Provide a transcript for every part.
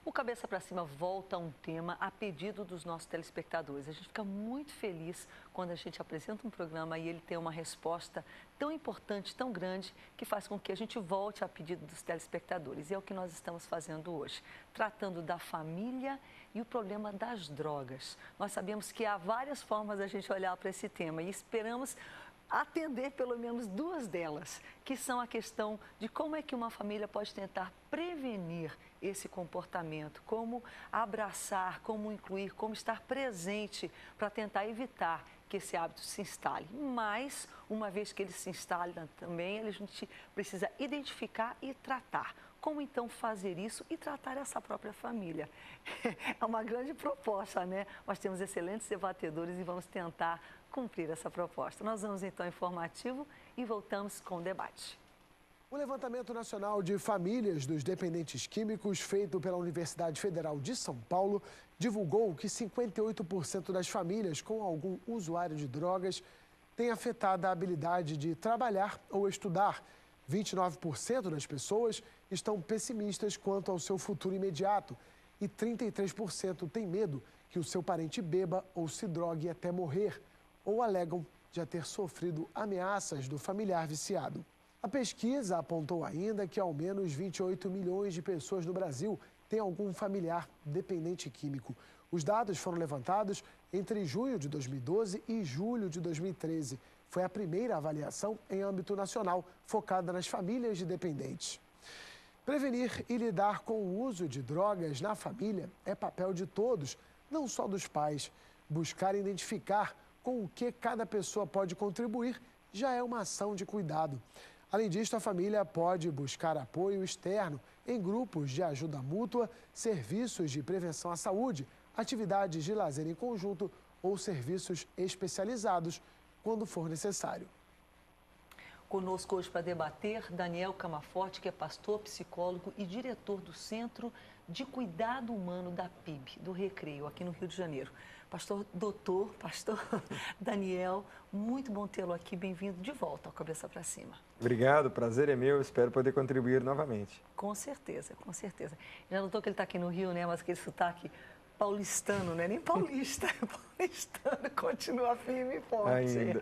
O Cabeça para Cima volta a um tema a pedido dos nossos telespectadores. A gente fica muito feliz quando a gente apresenta um programa e ele tem uma resposta tão importante, tão grande, que faz com que a gente volte a pedido dos telespectadores. E é o que nós estamos fazendo hoje, tratando da família e o problema das drogas. Nós sabemos que há várias formas da gente olhar para esse tema e esperamos atender pelo menos duas delas, que são a questão de como é que uma família pode tentar prevenir esse comportamento, como abraçar, como incluir, como estar presente para tentar evitar que esse hábito se instale. Mas, uma vez que ele se instale também, a gente precisa identificar e tratar. Como então fazer isso e tratar essa própria família? É uma grande proposta, né? Nós temos excelentes debatedores e vamos tentar cumprir essa proposta. Nós vamos então ao informativo e voltamos com o debate. O Levantamento Nacional de Famílias dos Dependentes Químicos, feito pela Universidade Federal de São Paulo, divulgou que 58% das famílias com algum usuário de drogas têm afetado a habilidade de trabalhar ou estudar. 29% das pessoas estão pessimistas quanto ao seu futuro imediato e 33% têm medo que o seu parente beba ou se drogue até morrer, ou alegam já ter sofrido ameaças do familiar viciado. A pesquisa apontou ainda que ao menos 28 milhões de pessoas no Brasil têm algum familiar dependente químico. Os dados foram levantados entre junho de 2012 e julho de 2013. Foi a primeira avaliação em âmbito nacional focada nas famílias de dependentes. Prevenir e lidar com o uso de drogas na família é papel de todos, não só dos pais. Buscar identificar com o que cada pessoa pode contribuir já é uma ação de cuidado. Além disso, a família pode buscar apoio externo em grupos de ajuda mútua, serviços de prevenção à saúde, atividades de lazer em conjunto ou serviços especializados quando for necessário. Conosco hoje para debater, Daniel Camaforte, que é pastor, psicólogo e diretor do Centro de Cuidado Humano da PIB, do Recreio, aqui no Rio de Janeiro. Pastor Daniel, muito bom tê-lo aqui, bem-vindo de volta ao Cabeça para Cima. Obrigado, o prazer é meu, espero poder contribuir novamente. Com certeza, com certeza. Já notou que ele está aqui no Rio, né, mas aquele sotaque paulistano, não é nem paulista, é paulistano, continua firme e forte. Ainda.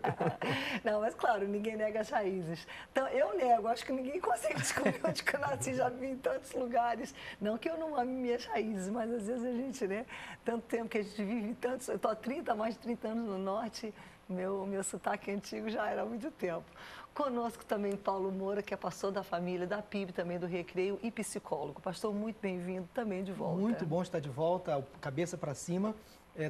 Não, mas claro, ninguém nega as raízes. Então, eu nego, acho que ninguém consegue descobrir onde que eu nasci, já vi em tantos lugares. Não que eu não ame minhas raízes, mas às vezes a gente, né, tanto tempo que a gente vive tantos, eu estou há mais de 30 anos no Norte, meu sotaque antigo já era há muito tempo. Conosco também Paulo Moura, que é pastor da família, da PIB, também do Recreio e psicólogo. Pastor, muito bem-vindo também de volta. Muito bom estar de volta, ao Cabeça para Cima,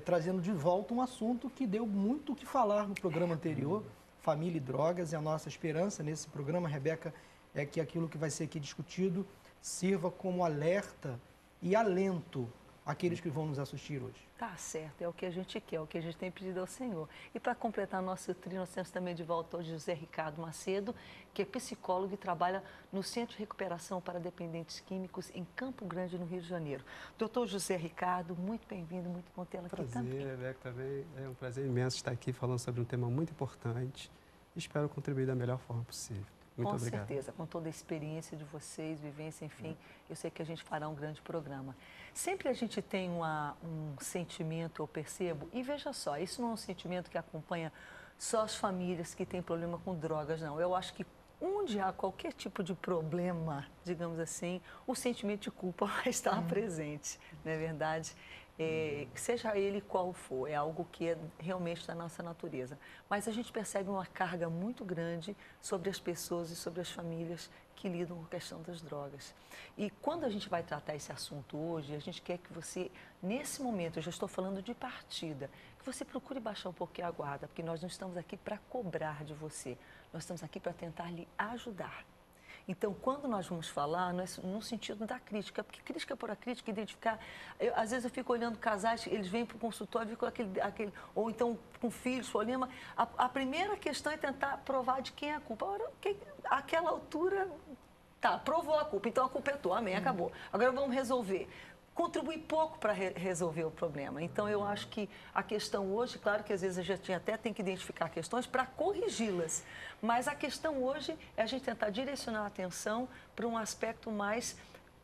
trazendo de volta um assunto que deu muito o que falar no programa anterior, família e drogas. E a nossa esperança nesse programa, Rebeca, é que aquilo que vai ser aqui discutido sirva como alerta e alento àqueles que vão nos assistir hoje. Tá certo, é o que a gente quer, é o que a gente tem pedido ao Senhor. E para completar nosso trio, nós temos também de volta hoje José Ricardo Macedo, que é psicólogo e trabalha no Centro de Recuperação para Dependentes Químicos em Campo Grande, no Rio de Janeiro. Doutor José Ricardo, muito bem-vindo, muito bom tê-lo aqui também. Prazer, Rebeca, também. É um prazer imenso estar aqui falando sobre um tema muito importante. Espero contribuir da melhor forma possível. Muito obrigado. Com certeza, com toda a experiência de vocês, vivência, enfim, eu sei que a gente fará um grande programa. Sempre a gente tem um sentimento, eu percebo, e veja só, isso não é um sentimento que acompanha só as famílias que têm problema com drogas, não. Eu acho que onde há qualquer tipo de problema, digamos assim, o sentimento de culpa vai estar presente, não é verdade? Seja ele qual for, é algo que é realmente da nossa natureza. Mas a gente percebe uma carga muito grande sobre as pessoas e sobre as famílias que lidam com a questão das drogas. E quando a gente vai tratar esse assunto hoje, a gente quer que você, nesse momento, eu já estou falando de partida, que você procure baixar um pouquinho a guarda, porque nós não estamos aqui para cobrar de você, nós estamos aqui para tentar lhe ajudar. Então, quando nós vamos falar, no sentido da crítica, porque crítica por a crítica, identificar... às vezes eu fico olhando casais, eles vêm para o consultório, ficam ou então com filhos, problema. A primeira questão é tentar provar de quem é a culpa. Ora, àquela altura, tá, provou a culpa, então a culpa é tua, amém, acabou. Agora vamos resolver. Contribui pouco para resolver o problema. Então, eu acho que a questão hoje, claro que às vezes a gente até tem que identificar questões para corrigi-las, mas a questão hoje é a gente tentar direcionar a atenção para um aspecto mais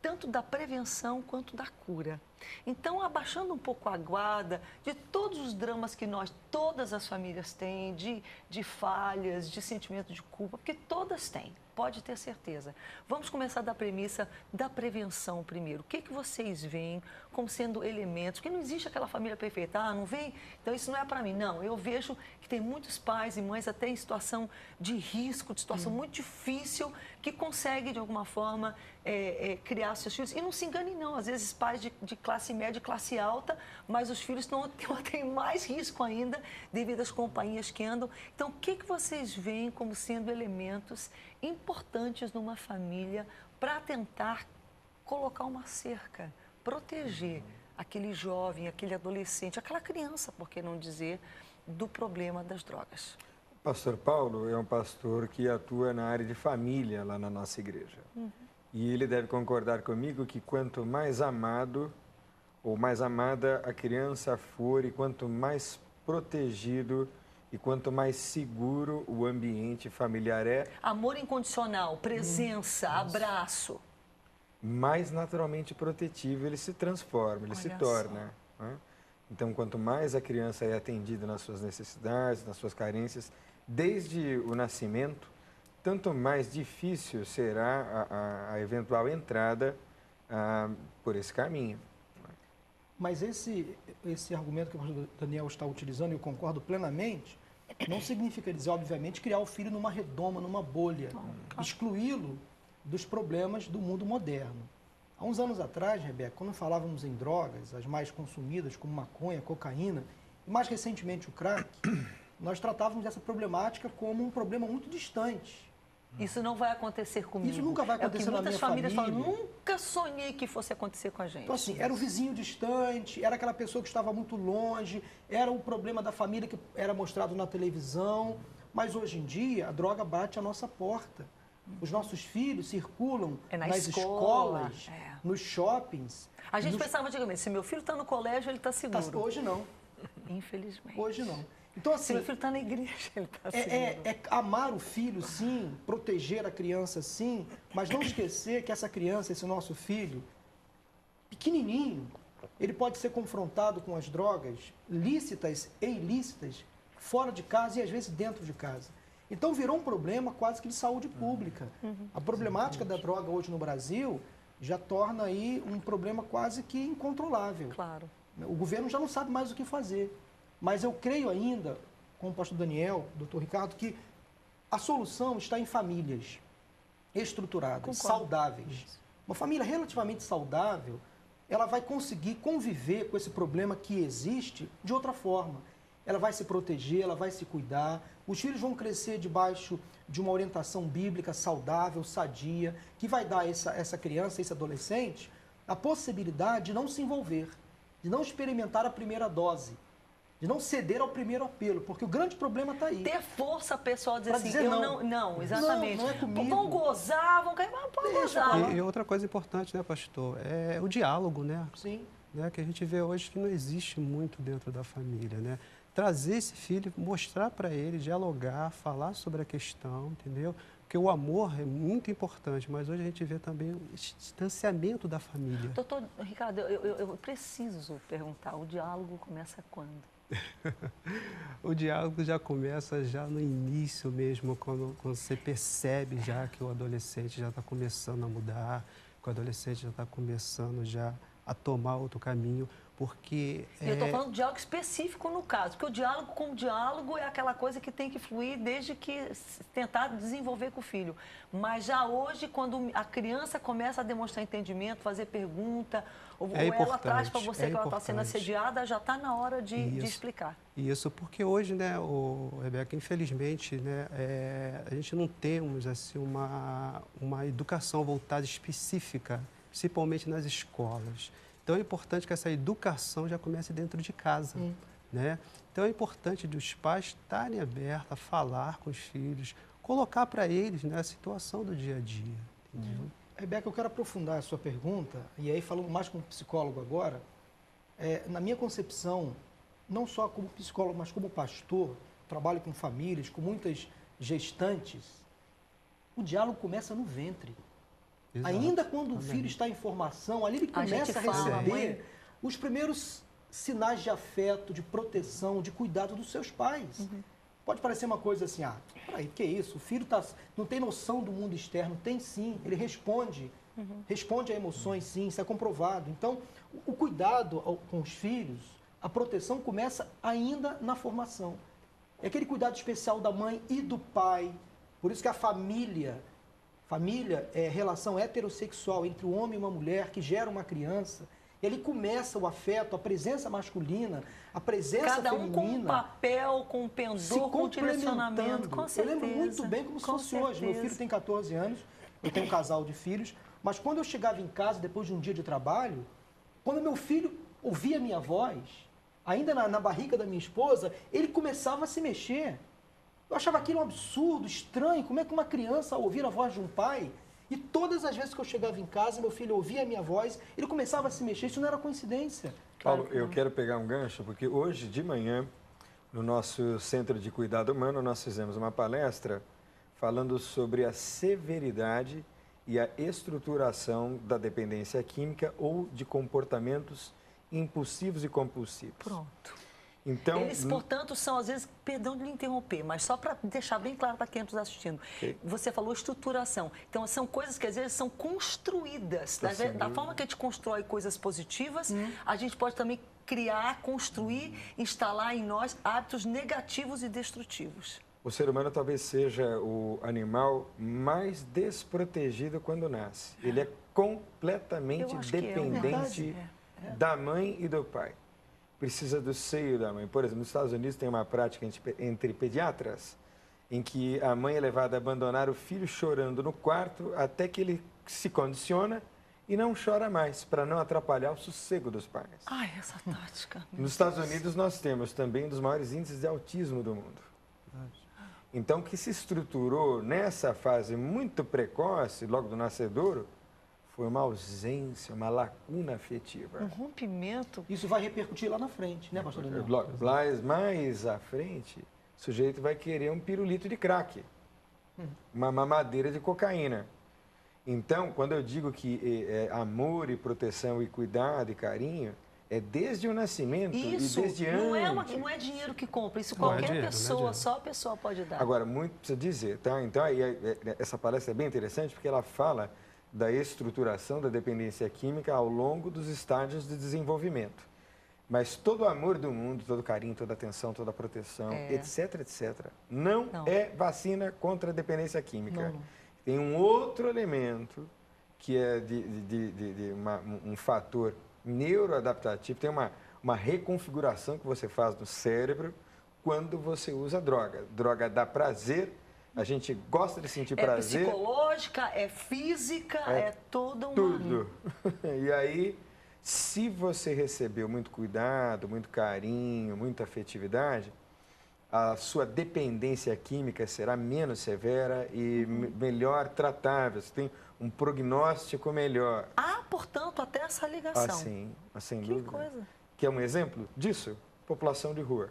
tanto da prevenção quanto da cura. Então, abaixando um pouco a guarda de todos os dramas que todas as famílias têm, de falhas, de sentimento de culpa, porque todas têm, pode ter certeza. Vamos começar da premissa da prevenção primeiro. O que vocês veem como sendo elementos? Porque não existe aquela família perfeita. Ah, não vem? Então isso não é para mim. Não, eu vejo que tem muitos pais e mães até em situação de risco, de situação muito difícil, que conseguem, de alguma forma, criar seus filhos. E não se enganem, não. Às vezes, pais de classe média, classe alta, mas os filhos têm mais risco ainda devido às companhias que andam. Então, o que vocês veem como sendo elementos importantes numa família para tentar colocar uma cerca, proteger aquele jovem, aquele adolescente, aquela criança, por que não dizer, do problema das drogas? O pastor Paulo é um pastor que atua na área de família lá na nossa igreja. E ele deve concordar comigo que quanto mais amado ou mais amada a criança for e quanto mais protegido e quanto mais seguro o ambiente familiar é... Amor incondicional, presença, abraço. Mais naturalmente protetivo ele se transforma, ele se torna. Né? Então, quanto mais a criança é atendida nas suas necessidades, nas suas carências, desde o nascimento, tanto mais difícil será a eventual entrada por esse caminho. Mas esse argumento que o pastor Daniel está utilizando, e eu concordo plenamente, não significa dizer, obviamente, criar o filho numa redoma, numa bolha, excluí-lo dos problemas do mundo moderno. Há uns anos atrás, Rebeca, quando falávamos em drogas, as mais consumidas, como maconha, cocaína, e mais recentemente o crack, nós tratávamos dessa problemática como um problema muito distante. Isso não vai acontecer comigo. Isso nunca vai acontecer na minha família. Muitas famílias falam, nunca sonhei que fosse acontecer com a gente. Então, assim, era o vizinho distante, era aquela pessoa que estava muito longe, era o problema da família que era mostrado na televisão. Mas hoje em dia, a droga bate à nossa porta. Os nossos filhos circulam nas escolas, nos shoppings. A gente pensava antigamente, se meu filho está no colégio, ele está seguro. Hoje não. Infelizmente. Hoje não. Então, assim, se meu filho está na igreja, ele está seguro. É amar o filho, sim, proteger a criança, sim, mas não esquecer que essa criança, esse nosso filho, pequenininho, ele pode ser confrontado com as drogas lícitas e ilícitas fora de casa e às vezes dentro de casa. Então virou um problema quase que de saúde pública. A problemática da droga hoje no Brasil já torna aí um problema quase que incontrolável. Claro. O governo já não sabe mais o que fazer. Mas eu creio ainda, com o pastor Daniel, doutor Ricardo, que a solução está em famílias estruturadas, saudáveis. Uma família relativamente saudável, ela vai conseguir conviver com esse problema que existe de outra forma. Ela vai se proteger, ela vai se cuidar. Os filhos vão crescer debaixo de uma orientação bíblica saudável, sadia, que vai dar a essa criança, esse adolescente, a possibilidade de não se envolver, de não experimentar a primeira dose, de não ceder ao primeiro apelo, porque o grande problema está aí. Ter força pessoal, dizer assim, dizer não, exatamente. Não é comigo. Vão gozar, vão cair, mas pode gozar. E outra coisa importante, né, pastor, é o diálogo, né? Sim. Né, que a gente vê hoje que não existe muito dentro da família, né? Trazer esse filho, mostrar para ele, dialogar, falar sobre a questão, entendeu? Porque o amor é muito importante, mas hoje a gente vê também o distanciamento da família. Doutor Ricardo, eu preciso perguntar, o diálogo começa quando? O diálogo já começa já no início mesmo, quando você percebe já que o adolescente já está começando a mudar, que o adolescente já está começando já a tomar outro caminho, porque... Eu estou falando de diálogo específico no caso, porque o diálogo com diálogo é aquela coisa que tem que fluir desde que tentar desenvolver com o filho. Mas já hoje, quando a criança começa a demonstrar entendimento, fazer pergunta, ou ela traz para você que ela está sendo assediada, já está na hora de explicar. Isso, porque hoje, né, Rebeca, infelizmente, né, a gente não temos assim, uma educação voltada específica, principalmente nas escolas. Então, é importante que essa educação já comece dentro de casa, né? Então, é importante os pais estarem abertos a falar com os filhos, colocar para eles, né, a situação do dia a dia, entendeu? Rebeca, eu quero aprofundar a sua pergunta, e aí falando mais como psicólogo agora, na minha concepção, não só como psicólogo, mas como pastor, trabalho com famílias, com muitas gestantes, o diálogo começa no ventre. Exato. Ainda quando o filho está em formação, ali ele começa a receber os primeiros sinais de afeto, de proteção, de cuidado dos seus pais. Pode parecer uma coisa assim, peraí, que é isso? O filho não tem noção do mundo externo. Tem sim, ele responde. Responde a emoções, sim, isso é comprovado. Então, o cuidado com os filhos, a proteção começa ainda na formação. É aquele cuidado especial da mãe e do pai. Por isso que a família é relação heterossexual entre um homem e uma mulher que gera uma criança. E ali começa o afeto, a presença masculina, a presença feminina. Cada um com um papel, com um pendor, com um direcionamento. Com certeza. Eu lembro muito bem como se fosse hoje. Meu filho tem 14 anos, eu tenho um casal de filhos. Mas quando eu chegava em casa, depois de um dia de trabalho, quando meu filho ouvia a minha voz, ainda na barriga da minha esposa, ele começava a se mexer. Eu achava aquilo um absurdo, estranho. Como é que uma criança, ao ouvir a voz de um pai, e todas as vezes que eu chegava em casa, meu filho ouvia a minha voz, ele começava a se mexer. Isso não era coincidência. Paulo, eu quero pegar um gancho, porque hoje de manhã, no nosso Centro de Cuidado Humano, nós fizemos uma palestra falando sobre a severidade e a estruturação da dependência química ou de comportamentos impulsivos e compulsivos. Pronto. Então, eles, portanto, são, às vezes, perdão de lhe interromper, mas só para deixar bem claro para quem está assistindo. Okay. Você falou estruturação. Então, são coisas que, às vezes, são construídas. Da forma que a gente constrói coisas positivas, a gente pode também criar, construir, instalar em nós hábitos negativos e destrutivos. O ser humano talvez seja o animal mais desprotegido quando nasce. Ele é completamente dependente da mãe e do pai. Precisa do seio da mãe. Por exemplo, nos Estados Unidos tem uma prática entre pediatras em que a mãe é levada a abandonar o filho chorando no quarto até que ele se condiciona e não chora mais, para não atrapalhar o sossego dos pais. Ai, essa tática. Nos Estados Unidos nós temos também um dos maiores índices de autismo do mundo. Então, o que se estruturou nessa fase muito precoce, logo do nascedouro, foi uma ausência, uma lacuna afetiva. Um rompimento. Isso vai repercutir lá na frente, né, pastor Daniel? Mais à frente, o sujeito vai querer um pirulito de crack, uma mamadeira de cocaína. Então, quando eu digo que amor e proteção e cuidado e carinho, é desde o nascimento e desde antes. Não é dinheiro que compra, isso qualquer pessoa, só a pessoa pode dar. Agora, muito precisa dizer, tá? Então, essa palestra é bem interessante porque ela fala da estruturação da dependência química ao longo dos estágios de desenvolvimento. Mas todo o amor do mundo, todo o carinho, toda a atenção, toda a proteção, etc., não é vacina contra a dependência química. Não. Tem um outro elemento que é um fator neuroadaptativo, tem uma reconfiguração que você faz no cérebro quando você usa droga. Droga dá prazer, a gente gosta de sentir prazer. É psicológica, é física, é toda uma... Tudo. E aí, se você recebeu muito cuidado, muito carinho, muita afetividade, a sua dependência química será menos severa e melhor tratável. Você tem um prognóstico melhor. Portanto, até essa ligação. Sim, sem dúvida. Que coisa. Quer um exemplo disso? População de rua.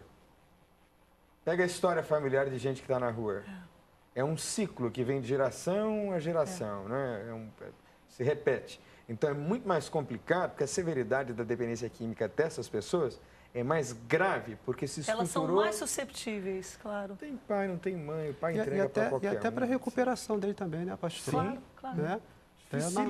Pega a história familiar de gente que está na rua. É um ciclo que vem de geração a geração, né? Se repete. Então, é muito mais complicado, porque a severidade da dependência química dessas pessoas é mais grave, porque se estruturou... Elas são mais susceptíveis, claro. Não tem pai, não tem mãe, o pai entrega para qualquer um. E até para a recuperação dele também, né, pastor? Claro. Né?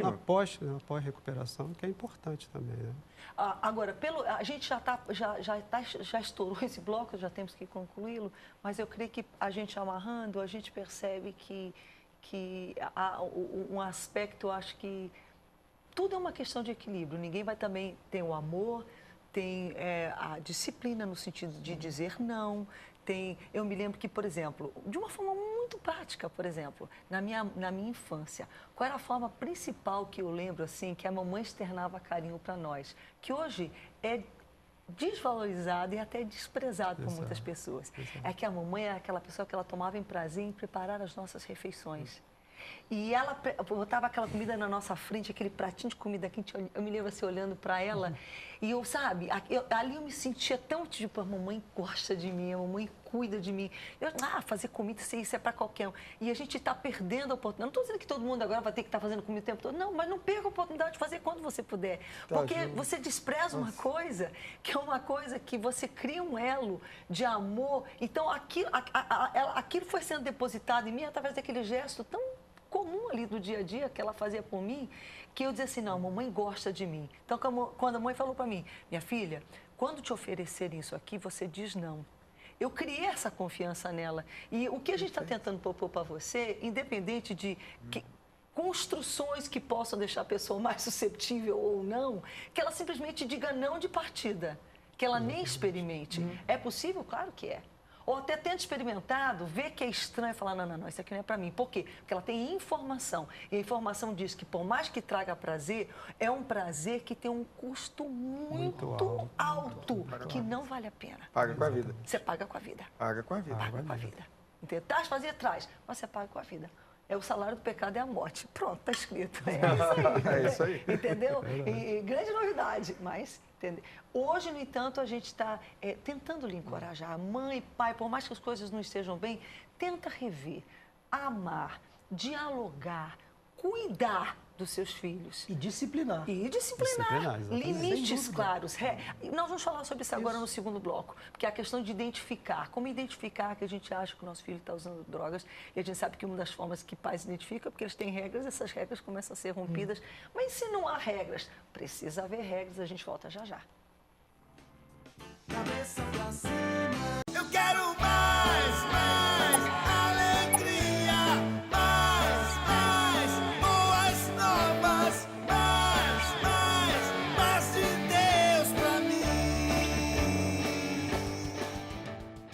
Na pós-recuperação, que é importante também, né? Agora, a gente já estourou esse bloco, já temos que concluí-lo, mas eu creio que a gente amarrando, a gente percebe que há um aspecto, eu acho que tudo é uma questão de equilíbrio. Ninguém vai também ter o amor, tem a disciplina no sentido de dizer não. Eu me lembro que, por exemplo, de uma forma muito prática, por exemplo, na minha infância, qual era a forma principal que eu lembro, assim, que a mamãe externava carinho para nós, que hoje é desvalorizado e até desprezado por muitas pessoas. É que a mamãe era aquela pessoa que ela tomava em prazer em preparar as nossas refeições. E ela botava aquela comida na nossa frente, aquele pratinho de comida quente, eu me lembro assim, olhando para ela, e ali eu me sentia tão, tipo, a mamãe gosta de mim, a mamãe cuida de mim. Fazer comida, isso é para qualquer um. E a gente está perdendo a oportunidade. Não estou dizendo que todo mundo agora vai ter que estar fazendo comida o tempo todo. Não, mas não perca a oportunidade de fazer quando você puder. Porque você despreza uma coisa que é uma coisa que você cria um elo de amor. Então, aquilo foi sendo depositado em mim através daquele gesto tão comum ali do dia a dia que ela fazia por mim, que eu dizia assim, não, a mamãe gosta de mim. Então, quando a mãe falou para mim, minha filha, quando te oferecerem isso aqui, você diz não. Eu criei essa confiança nela. E o que a gente está tentando propor para você, independente de construções que possam deixar a pessoa mais suscetível ou não, que ela simplesmente diga não de partida, que ela nem experimente. É possível? Claro que é. Ou até tenta experimentado, vê que é estranho e falar, não, isso aqui não é para mim. Por quê? Porque ela tem informação. E a informação diz que, por mais que traga prazer, é um prazer que tem um custo muito alto, que não vale a pena. Paga com a vida. Você paga com a vida. Paga com a vida. Paga com a vida. Entendeu? Traz, mas você paga com a vida. O salário do pecado é a morte. Pronto, está escrito. É isso aí. Entendeu? E grande novidade, mas... Entendeu? Hoje, no entanto, a gente está tentando lhe encorajar. Mãe, pai, por mais que as coisas não estejam bem, tenta rever, amar, dialogar, cuidar dos seus filhos. E disciplinar. Disciplinar, limites claros. Nós vamos falar sobre isso agora no segundo bloco, porque é a questão de identificar. Como identificar que a gente acha que o nosso filho está usando drogas, e a gente sabe que uma das formas que pais identificam é porque eles têm regras, essas regras começam a ser rompidas. Mas se não há regras, precisa haver regras, a gente volta já já. Cabeça pra cima. Eu quero mais.